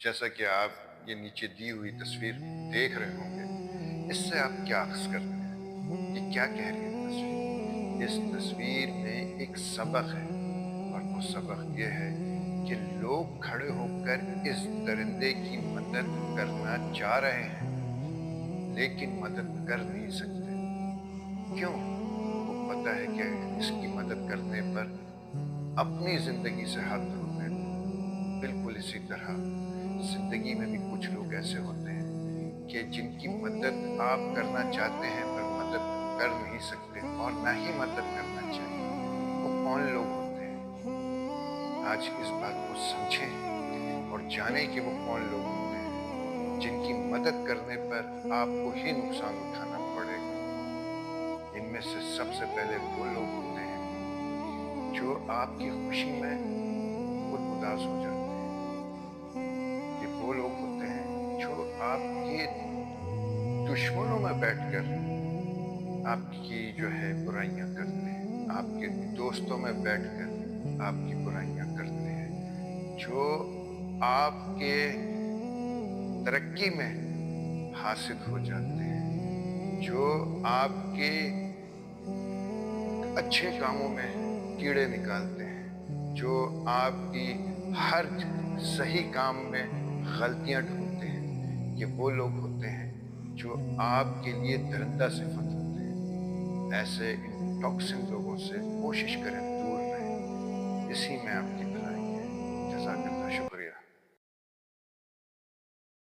जैसा कि आप ये नीचे दी हुई तस्वीर देख रहे होंगे, इससे आप क्या अक्स करते हैं? ये क्या कह रही है तस्वीर? इस तस्वीर में एक सबक है और वो सबक ये है कि लोग खड़े होकर इस दरिंदे की मदद करना चाह रहे हैं, लेकिन मदद कर नहीं सकते। क्यों? उनको पता है कि इसकी मदद करने पर अपनी जिंदगी से हाथ धो देते हैं। बिल्कुल इसी तरह जिंदगी में भी कुछ लोग ऐसे होते हैं कि जिनकी मदद आप करना चाहते हैं पर मदद कर नहीं सकते और ना ही मदद करना चाहिए। वो कौन लोग होते हैं? आज इस बात को समझें और जानें कि वो कौन लोग होते हैं जिनकी मदद करने पर आपको ही नुकसान उठाना पड़ेगा। इनमें से सबसे पहले वो लोग होते हैं जो आपकी खुशी में खुद उदास हो जाते हैं। ये वो लोग होते हैं जो आपके दुश्मनों में बैठकर आपकी जो है बुराइयां करते हैं, आपके दोस्तों में बैठकर आपकी बुराइयां करते हैं, जो आपके तरक्की में हासिल हो जाते हैं, जो आपके अच्छे कामों में कीड़े निकालते हैं, जो आपकी हर सही काम में गलतियां ढूंढते हैं। ये वो लोग होते हैं जो आपके लिए दरिंदा सिफत होते हैं। ऐसे इन टॉक्सिन लोगों से कोशिश करें दूर रहें। इसी में आपकी भलाई है। जज़ाकल्लाह, शुक्रिया।